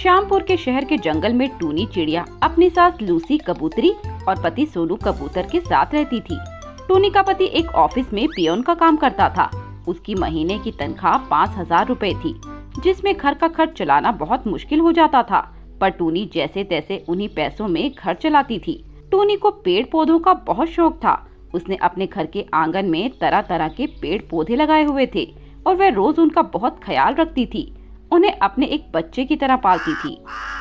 श्यामपुर के शहर के जंगल में टूनी चिड़िया अपनी सास लूसी कबूतरी और पति सोनू कबूतर के साथ रहती थी। टूनी का पति एक ऑफिस में पियोन का काम करता था। उसकी महीने की तनख्वाह 5,000 रुपए थी, जिसमें घर का खर्च चलाना बहुत मुश्किल हो जाता था। पर टूनी जैसे तैसे उन्हीं पैसों में घर चलाती थी। टूनी को पेड़ पौधों का बहुत शौक था। उसने अपने घर के आंगन में तरह तरह के पेड़ पौधे लगाए हुए थे और वह रोज उनका बहुत ख्याल रखती थी। उन्हें अपने एक बच्चे की तरह पालती थी।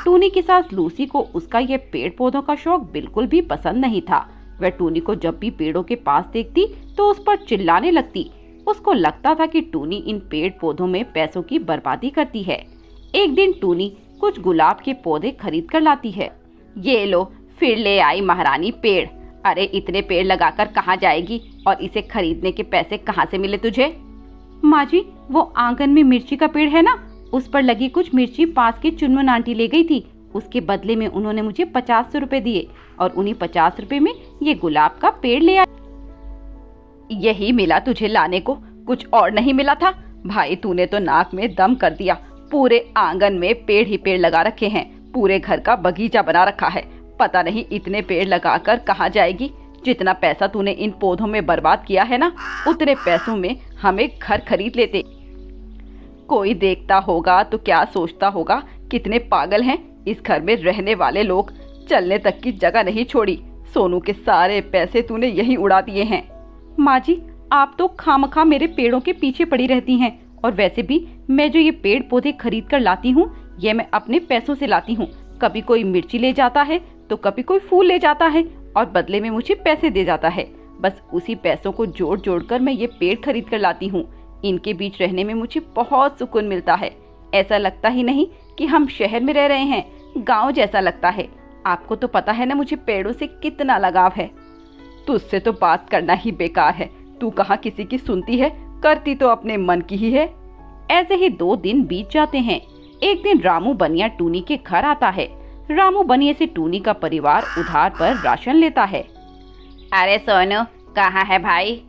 टूनी की सास लूसी को उसका ये पेड़ पौधों का शौक बिल्कुल भी पसंद नहीं था। वह टूनी को जब भी पेड़ों के पास देखती तो उस पर चिल्लाने लगती। उसको लगता था कि टूनी इन पेड़ पौधों में पैसों की बर्बादी करती है। एक दिन टूनी कुछ गुलाब के पौधे खरीद कर लाती है। ये लो, फिर ले आई महारानी पेड़। अरे इतने पेड़ लगाकर कहाँ जाएगी और इसे खरीदने के पैसे कहाँ से मिले तुझे? माँ जी, वो आंगन में मिर्ची का पेड़ है ना, उस पर लगी कुछ मिर्ची पास की चुनमुन आंटी ले गई थी। उसके बदले में उन्होंने मुझे 50 रुपए दिए और उन्हीं 50 रुपए में ये गुलाब का पेड़ ले आई। यही मिला तुझे लाने को, कुछ और नहीं मिला था? भाई तूने तो नाक में दम कर दिया। पूरे आंगन में पेड़ ही पेड़ लगा रखे हैं, पूरे घर का बगीचा बना रखा है। पता नहीं इतने पेड़ लगाकर कहाँ जाएगी। जितना पैसा तूने इन पौधों में बर्बाद किया है ना, उतने पैसों में हमें घर खरीद लेते। कोई देखता होगा तो क्या सोचता होगा, कितने पागल हैं इस घर में रहने वाले लोग। चलने तक की जगह नहीं छोड़ी। सोनू के सारे पैसे तूने यहीं उड़ा दिए हैं। माँ जी, आप तो खामखा मेरे पेड़ों के पीछे पड़ी रहती हैं। और वैसे भी मैं जो ये पेड़ पौधे खरीद कर लाती हूँ, ये मैं अपने पैसों से लाती हूँ। कभी कोई मिर्ची ले जाता है तो कभी कोई फूल ले जाता है और बदले में मुझे पैसे दे जाता है। बस उसी पैसों को जोड़ जोड़ कर मैं ये पेड़ खरीद कर लाती हूँ। इनके बीच रहने में मुझे बहुत सुकून मिलता है। ऐसा लगता ही नहीं कि हम शहर में रह रहे हैं, गांव जैसा लगता है। आपको तो पता है ना मुझे पेड़ों से कितना लगाव है। तुझसे तो बात करना ही बेकार है। तू कहाँ किसी की सुनती है, करती तो अपने मन की ही है। ऐसे ही 2 दिन बीत जाते हैं। एक दिन रामू बनिया टूनी के घर आता है। रामू बनिया से टूनी का परिवार उधार पर राशन लेता है। अरे सोनू, कहाँ है भाई?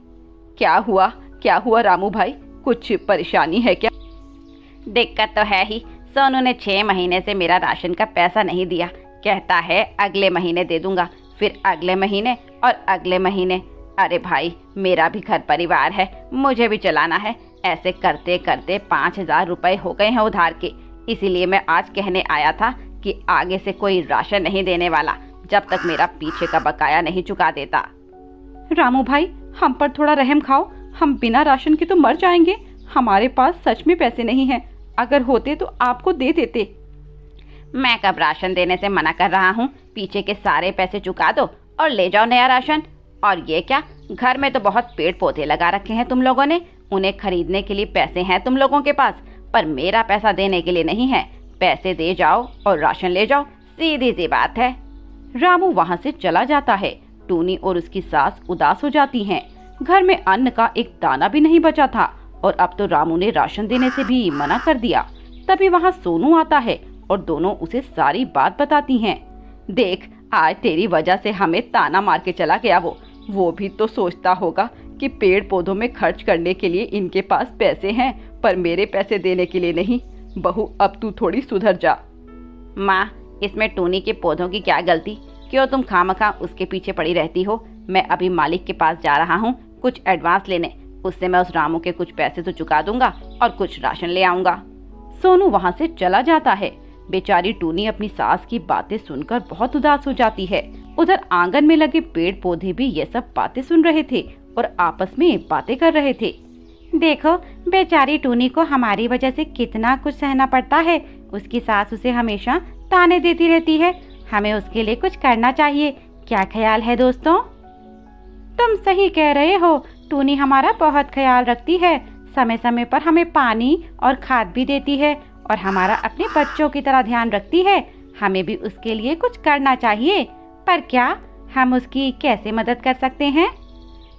क्या हुआ रामू भाई, कुछ परेशानी है क्या? दिक्कत तो है ही। सोनू ने 6 महीने से मेरा राशन का पैसा नहीं दिया। कहता है अगले महीने दे दूंगा, फिर अगले महीने और अगले महीने। अरे भाई, मेरा भी घर परिवार है, मुझे भी चलाना है। ऐसे करते करते 5,000 रुपए हो गए हैं उधार के। इसीलिए मैं आज कहने आया था कि आगे से कोई राशन नहीं देने वाला जब तक मेरा पीछे का बकाया नहीं चुका देता। रामू भाई, हम पर थोड़ा रहम खाओ। हम बिना राशन के तो मर जाएंगे। हमारे पास सच में पैसे नहीं हैं। अगर होते तो आपको दे देते। मैं कब राशन देने से मना कर रहा हूँ? पीछे के सारे पैसे चुका दो और ले जाओ नया राशन। और ये क्या, घर में तो बहुत पेड़ पौधे लगा रखे हैं तुम लोगों ने। उन्हें खरीदने के लिए पैसे हैं तुम लोगों के पास, पर मेरा पैसा देने के लिए नहीं है। पैसे दे जाओ और राशन ले जाओ, सीधी सी बात है। रामू वहाँ से चला जाता है। टूनी और उसकी सास उदास हो जाती हैं। घर में अन्न का एक दाना भी नहीं बचा था और अब तो रामू ने राशन देने से भी मना कर दिया। तभी वहाँ सोनू आता है और दोनों उसे सारी बात बताती हैं। देख, आज तेरी वजह से हमें ताना मार के चला गया। वो भी तो सोचता होगा कि पेड़ पौधों में खर्च करने के लिए इनके पास पैसे हैं, पर मेरे पैसे देने के लिए नहीं। बहू, अब तू थोड़ी सुधर जा। माँ, इसमें टूनी के पौधों की क्या गलती? क्यों तुम खामखा उसके पीछे पड़ी रहती हो? मैं अभी मालिक के पास जा रहा हूँ कुछ एडवांस लेने। उससे मैं उस रामू के कुछ पैसे तो चुका दूंगा और कुछ राशन ले आऊंगा। सोनू वहाँ से चला जाता है। बेचारी टूनी अपनी सास की बातें सुनकर बहुत उदास हो जाती है। उधर आंगन में लगे पेड़ पौधे भी ये सब बातें सुन रहे थे और आपस में बातें कर रहे थे। देखो, बेचारी टूनी को हमारी वजह से कितना कुछ सहना पड़ता है। उसकी सास उसे हमेशा ताने देती रहती है। हमें उसके लिए कुछ करना चाहिए। क्या ख्याल है दोस्तों? तुम सही कह रहे हो। टूनी हमारा बहुत ख्याल रखती है। समय समय पर हमें पानी और खाद भी देती है और हमारा अपने बच्चों की तरह ध्यान रखती है। हमें भी उसके लिए कुछ करना चाहिए। पर क्या हम उसकी कैसे मदद कर सकते हैं?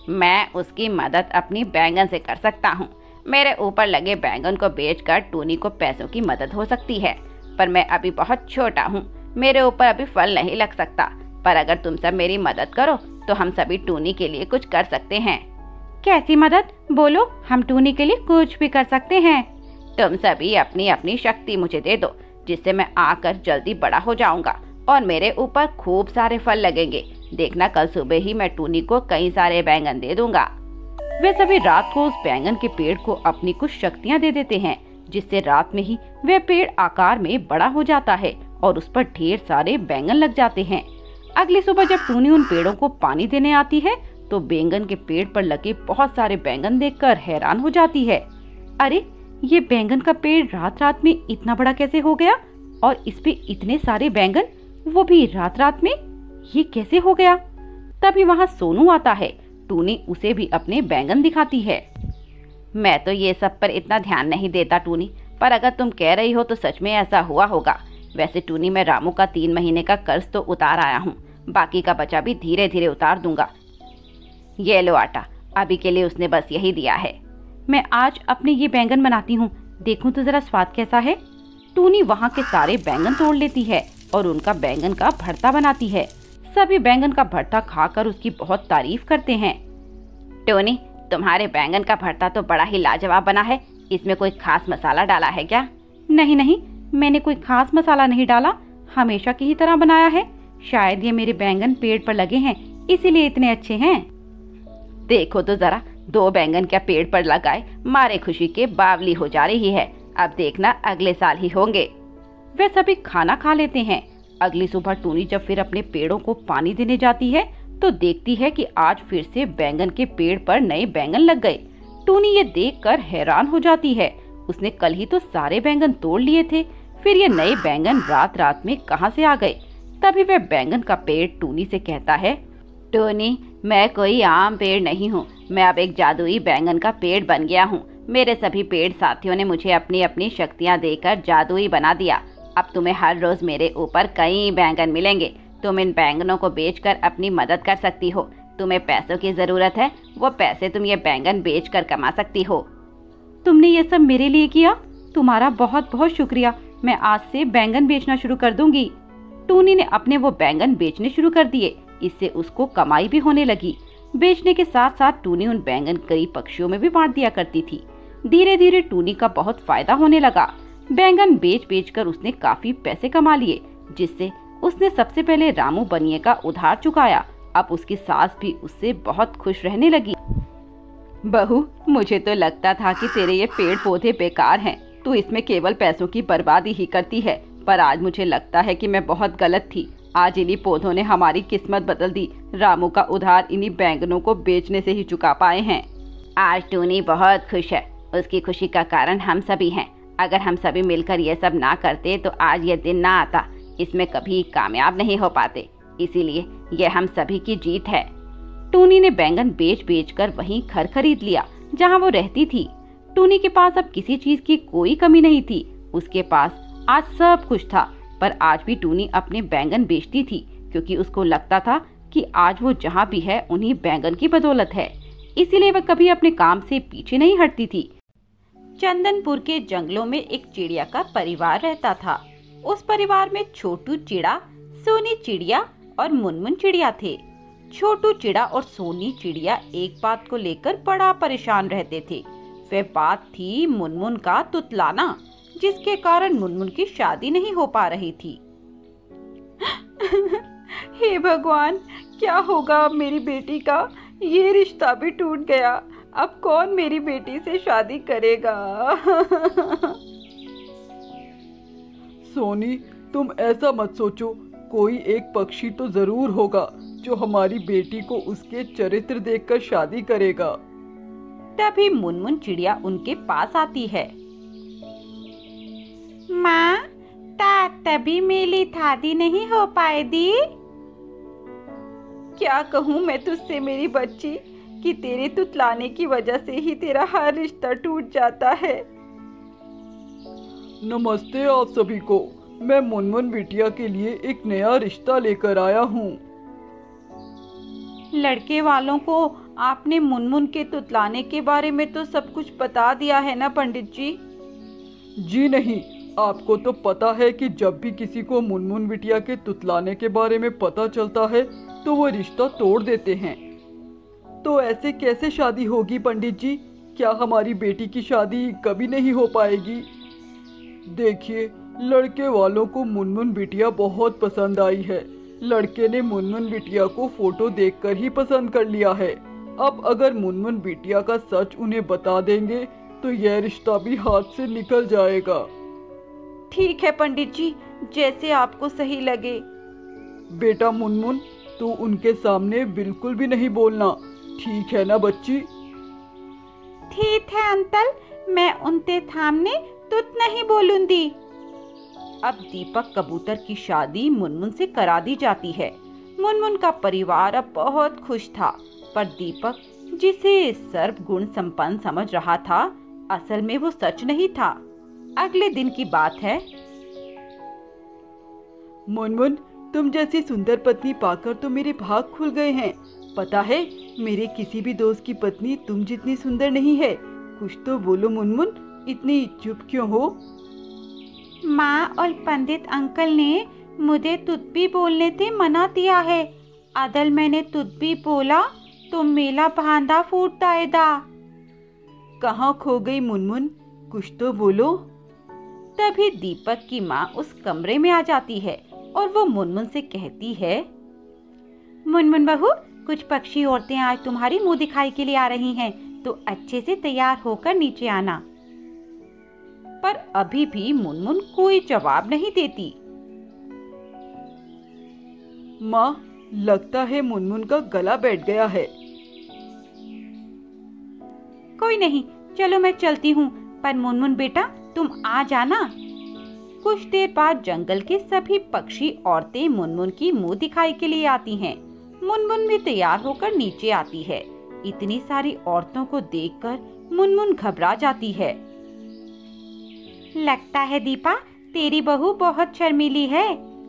मैं उसकी मदद अपनी बैंगन से कर सकता हूँ। मेरे ऊपर लगे बैंगन को बेचकर टूनी को पैसों की मदद हो सकती है। पर मैं अभी बहुत छोटा हूँ, मेरे ऊपर अभी फल नहीं लग सकता। पर अगर तुम सब मेरी मदद करो तो हम सभी टूनी के लिए कुछ कर सकते हैं। कैसी मदद? बोलो, हम टूनी के लिए कुछ भी कर सकते हैं। तुम सभी अपनी अपनी शक्ति मुझे दे दो। जिससे मैं आकर जल्दी बड़ा हो जाऊंगा और मेरे ऊपर खूब सारे फल लगेंगे। देखना कल सुबह ही मैं टूनी को कई सारे बैंगन दे दूंगा। वे सभी रात को उस बैंगन के पेड़ को अपनी कुछ शक्तियाँ दे देते हैं, जिससे रात में ही वह पेड़ आकार में बड़ा हो जाता है और उस पर ढेर सारे बैंगन लग जाते हैं। अगली सुबह जब टूनी उन पेड़ों को पानी देने आती है तो बैंगन के पेड़ पर लगे बहुत सारे बैंगन देखकर हैरान हो जाती है। अरे, ये बैंगन का पेड़ रात रात में इतना बड़ा कैसे हो गया और इस पे इतने सारे बैंगन, वो भी रात रात में, ये कैसे हो गया? तभी वहाँ सोनू आता है। टूनी उसे भी अपने बैंगन दिखाती है। मैं तो ये सब पर इतना ध्यान नहीं देता टूनी, पर अगर तुम कह रही हो तो सच में ऐसा हुआ होगा। वैसे टूनी, मैं रामू का 3 महीने का कर्ज तो उतार आया हूँ, बाकी का बचा भी धीरे धीरे उतार दूंगा। ये लो आटा, अभी के लिए उसने बस यही दिया है। मैं आज अपने ये बैंगन बनाती हूँ, देखूं तो जरा स्वाद कैसा है। टूनी वहाँ के सारे बैंगन तोड़ लेती है और उनका बैंगन का भरता बनाती है। सभी बैंगन का भरता खाकर उसकी बहुत तारीफ करते हैं। टोनी, तुम्हारे बैंगन का भरता तो बड़ा ही लाजवाब बना है। इसमें कोई खास मसाला डाला है क्या? नहीं नहीं, मैंने कोई खास मसाला नहीं डाला, हमेशा की ही तरह बनाया है। शायद ये मेरे बैंगन पेड़ पर लगे हैं, इसीलिए इतने अच्छे हैं। देखो तो जरा, 2 बैंगन क्या पेड़ पर लगाए, मारे खुशी के बावली हो जा रही है। अब देखना अगले साल ही होंगे। वे सभी खाना खा लेते हैं। अगली सुबह टूनी जब फिर अपने पेड़ों को पानी देने जाती है तो देखती है कि आज फिर से बैंगन के पेड़ पर नए बैंगन लग गए। टूनी ये देखकर हैरान हो जाती है। उसने कल ही तो सारे बैंगन तोड़ लिए थे, फिर ये नए बैंगन रात रात में कहां से आ गए? तभी वह बैंगन का पेड़ टूनी से कहता है, टूनी, मैं कोई आम पेड़ नहीं हूँ, मैं अब एक जादुई बैंगन का पेड़ बन गया हूँ। मेरे सभी पेड़ साथियों ने मुझे अपनी अपनी शक्तियाँ देकर जादुई बना दिया। अब तुम्हें हर रोज मेरे ऊपर कई बैंगन मिलेंगे। तुम इन बैंगनों को बेचकर अपनी मदद कर सकती हो। तुम्हें पैसों की जरूरत है, वो पैसे तुम ये बैंगन बेचकर कमा सकती हो। तुमने ये सब मेरे लिए किया, तुम्हारा बहुत बहुत शुक्रिया। मैं आज से बैंगन बेचना शुरू कर दूंगी। टूनी ने अपने वो बैंगन बेचने शुरू कर दिए। इससे उसको कमाई भी होने लगी। बेचने के साथ साथ टूनी उन बैंगन गरीब पक्षियों में भी बांट दिया करती थी। धीरे धीरे टूनी का बहुत फायदा होने लगा। बैंगन बेच बेच कर उसने काफी पैसे कमा लिए, जिससे उसने सबसे पहले रामू बनिए का उधार चुकाया। अब उसकी सास भी उससे बहुत खुश रहने लगी। बहू, मुझे तो लगता था कि तेरे ये पेड़ पौधे बेकार हैं, तू इसमें केवल पैसों की बर्बादी ही करती है, पर आज मुझे लगता है कि मैं बहुत गलत थी। आज इन्हीं पौधों ने हमारी किस्मत बदल दी। रामू का उधार इन्हीं बैंगनों को बेचने से ही चुका पाए हैं। आज टूनी बहुत खुश है, उसकी खुशी का कारण हम सभी हैं। अगर हम सभी मिलकर ये सब ना करते तो आज ये दिन ना आता। इसमें कभी कामयाब नहीं हो पाते, इसीलिए ये हम सभी की जीत है। टूनी ने बैंगन बेच बेच कर वहीं घर खरीद लिया जहां वो रहती थी। टूनी के पास अब किसी चीज की कोई कमी नहीं थी। उसके पास आज सब कुछ था, पर आज भी टूनी अपने बैंगन बेचती थी, क्योंकि उसको लगता था कि आज वो जहाँ भी है उन्हीं बैंगन की बदौलत है। इसीलिए वह कभी अपने काम से पीछे नहीं हटती थी। चंदनपुर के जंगलों में एक चिड़िया का परिवार रहता था। उस परिवार में छोटू चिड़ा, सोनी चिड़िया और मुनमुन चिड़िया थे। छोटू चिड़ा और सोनी चिड़िया एक बात को लेकर बड़ा परेशान रहते थे। वह बात थी मुनमुन का तुतलाना, जिसके कारण मुनमुन की शादी नहीं हो पा रही थी। हे भगवान, क्या होगा अब मेरी बेटी का? ये रिश्ता भी टूट गया। अब कौन मेरी बेटी से शादी करेगा? सोनी, तुम ऐसा मत सोचो, कोई एक पक्षी तो जरूर होगा जो हमारी बेटी को उसके चरित्र देखकर शादी करेगा। तभी मुनमुन चिड़िया उनके पास आती है। माँ, तभी मेरी शादी नहीं हो पाई दी। क्या कहूँ मैं तुझसे मेरी बच्ची, कि तेरे तुतलाने की वजह से ही तेरा हर रिश्ता टूट जाता है। नमस्ते आप सभी को, मैं मुनमुन बिटिया के लिए एक नया रिश्ता लेकर आया हूँ। लड़के वालों को आपने मुनमुन के तुतलाने के बारे में तो सब कुछ बता दिया है ना पंडित जी? जी नहीं, आपको तो पता है कि जब भी किसी को मुनमुन बिटिया के तुतलाने के बारे में पता चलता है तो वो रिश्ता तोड़ देते हैं। तो ऐसे कैसे शादी होगी पंडित जी? क्या हमारी बेटी की शादी कभी नहीं हो पाएगी? देखिए, लड़के वालों को मुनमुन बिटिया बहुत पसंद आई है। लड़के ने मुनमुन बिटिया को फोटो देखकर ही पसंद कर लिया है। अब अगर मुनमुन बिटिया का सच उन्हें बता देंगे तो यह रिश्ता भी हाथ से निकल जाएगा। ठीक है पंडित जी, जैसे आपको सही लगे। बेटा मुनमुन, तू उनके सामने बिल्कुल भी नहीं बोलना, ठीक है ना बच्ची? ठीक है अंकल, मैं उनके सामने तुत नहीं बोलूंगी। अब दीपक कबूतर की शादी मुनमुन से करा दी जाती है। मुनमुन का परिवार अब बहुत खुश था, पर दीपक जिसे सर्वगुण संपन्न समझ रहा था, असल में वो सच नहीं था। अगले दिन की बात है। मुनमुन, तुम जैसी सुंदर पत्नी पाकर तो मेरे भाग खुल गए हैं। पता है, मेरे किसी भी दोस्त की पत्नी तुम जितनी सुंदर नहीं है। कुछ तो बोलो मुनमुन, इतनी चुप क्यों हो? माँ और पंडित अंकल ने मुझे तुत भी बोलने से मना किया है। अदल मैंने तुत भी बोला तो मेला भांडा फूट आएगा। कहाँ खो गई मुनमुन, कुछ तो बोलो। तभी दीपक की माँ उस कमरे में आ जाती है और वो मुनमुन से कहती है, मुनमुन बहू, कुछ पक्षी औरतें आज तुम्हारी मुंह दिखाई के लिए आ रही हैं, तो अच्छे से तैयार होकर नीचे आना। पर अभी भी मुनमुन कोई जवाब नहीं देती। माँ, लगता है मुनमुन का गला बैठ गया है। कोई नहीं, चलो मैं चलती हूँ, पर मुनमुन बेटा तुम आ जाना। कुछ देर बाद जंगल के सभी पक्षी औरतें मुनमुन की मुंह दिखाई के लिए आती हैं। मुनमुन भी तैयार होकर नीचे आती है। इतनी सारी औरतों को देखकर मुनमुन घबरा जाती है। लगता है दीपा, तेरी बहू बहुत शर्मीली है।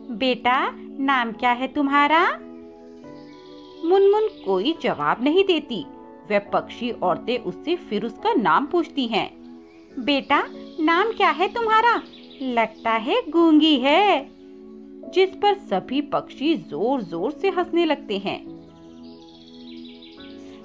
बेटा, नाम क्या है तुम्हारा? मुनमुन कोई जवाब नहीं देती। वह पक्षी औरतें उससे फिर उसका नाम पूछती हैं। बेटा, नाम क्या है तुम्हारा? लगता है गूंगी है। जिस पर सभी पक्षी जोर जोर से हंसने लगते हैं।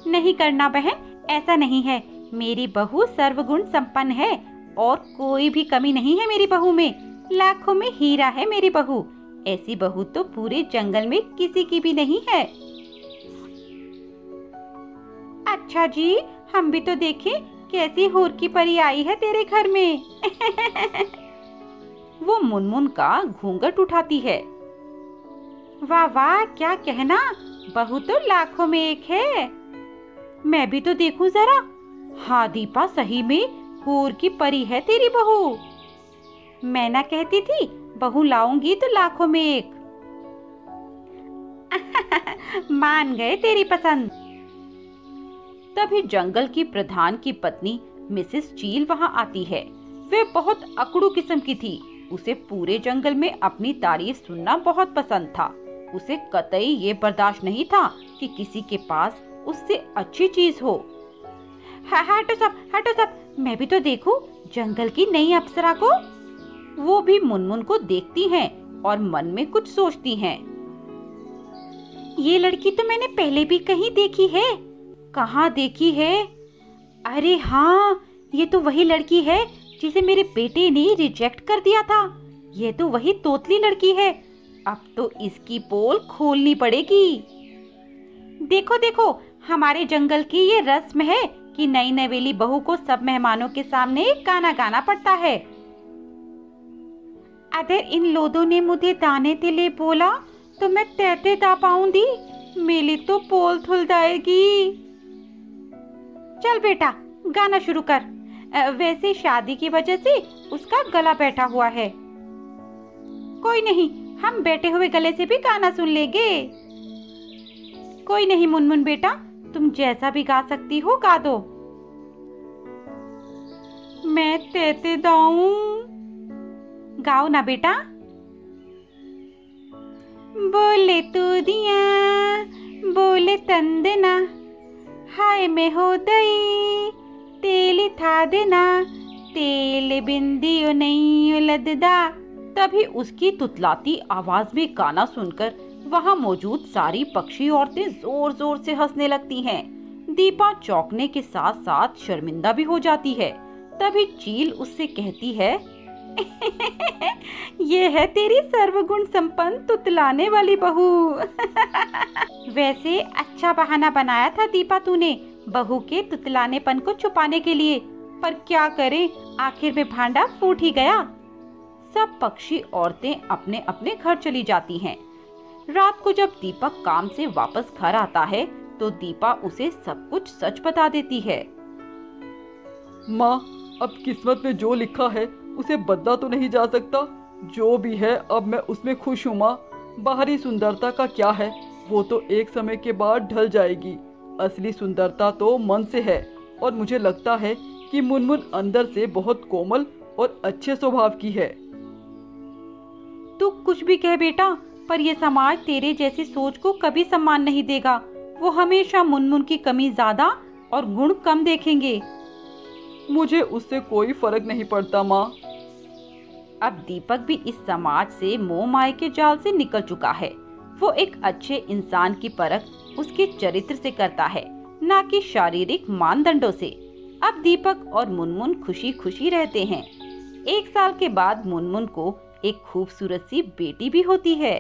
नहीं करना बहन, ऐसा नहीं है। मेरी बहू सर्वगुण संपन्न है और कोई भी कमी नहीं है मेरी बहू में। लाखों में हीरा है मेरी बहू। ऐसी बहू तो पूरे जंगल में किसी की भी नहीं है। अच्छा जी, हम भी तो देखें कैसी हूर की परी आई है तेरे घर में। वो मुनमुन का घूंघट उठाती है। वाह वाह, क्या कहना, बहू तो लाखों में एक है। मैं भी तो देखूं जरा। हाँ दीपा, सही में हूर की परी है तेरी बहू। मैं ना कहती थी, बहू लाऊंगी तो लाखों में एक। मान गए तेरी पसंद। तभी जंगल की प्रधान की पत्नी मिसेस चील वहां आती है। वे बहुत अकड़ू किस्म की थी। उसे पूरे जंगल में अपनी तारीफ सुनना बहुत पसंद था। उसे कतई ये बर्दाश्त नहीं था कि किसी के पास उससे अच्छी चीज हो। हटो सब, मैं भी तो देखूं जंगल की नई अप्सरा को। वो भी मुनमुन को देखती हैं और मन में कुछ सोचती हैं। ये लड़की तो मैंने पहले भी कहीं देखी है। कहाँ देखी है? अरे हाँ, ये तो वही लड़की है जिसे मेरे बेटे ने रिजेक्ट कर दिया था। ये तो वही तोतली लड़की है। अब तो इसकी पोल खोलनी पड़ेगी। देखो देखो, हमारे जंगल की ये रस्म है कि नई नवेली बहू को सब मेहमानों के सामने गाना गाना पड़ता है। अगर इन लोगों ने मुझे दाने के लिए बोला तो मैं तैरते दा पाऊंगी। मेरी तो पोल धुल जाएगी। चल बेटा, गाना शुरू कर। वैसे शादी की वजह से उसका गला बैठा हुआ है। कोई नहीं, हम बैठे हुए गले से भी गाना सुन लेंगे। कोई नहीं मुनमुन बेटा, तुम जैसा भी गा सकती हो गा दो। मैं तैरते दाऊं। गाओ ना बेटा। बोले तू दिया, बोले तंदना, हाय में हो दई, तेल था देना, तेल बिंदियो नहीं उलददा। तभी उसकी तुतलाती आवाज में गाना सुनकर वहां मौजूद सारी पक्षी औरतें जोर जोर से हंसने लगती हैं। दीपा चौंकने के साथ साथ शर्मिंदा भी हो जाती है। तभी चील उससे कहती है, ये है तेरी सर्वगुण संपन्न तुतलाने वाली बहू। वैसे अच्छा बहाना बनाया था दीपा तूने बहू के तुतलानेपन को छुपाने के लिए, पर क्या करें, आखिर में भांडा फूट ही गया। सब पक्षी औरतें अपने अपने घर चली जाती हैं। रात को जब दीपक काम से वापस घर आता है तो दीपा उसे सब कुछ सच बता देती है। माँ, अब किस्मत में जो लिखा है उसे बदला तो नहीं जा सकता। जो भी है अब मैं उसमें खुश हूँ माँ। बाहरी सुंदरता का क्या है, वो तो एक समय के बाद ढल जाएगी। असली सुंदरता तो मन से है, और मुझे लगता है कि मुनमुन अंदर से बहुत कोमल और अच्छे स्वभाव की है। तू कुछ भी कह बेटा, पर ये समाज तेरे जैसी सोच को कभी सम्मान नहीं देगा। वो हमेशा मुनमुन की कमी ज्यादा और गुण कम देखेंगे। मुझे उससे कोई फर्क नहीं पड़ता माँ। अब दीपक भी इस समाज से मोह माया के जाल से निकल चुका है। वो एक अच्छे इंसान की परख उसके चरित्र से करता है, न कि शारीरिक मानदंडों से। अब दीपक और मुनमुन खुशी खुशी रहते हैं। 1 साल के बाद मुनमुन को एक खूबसूरत सी बेटी भी होती है।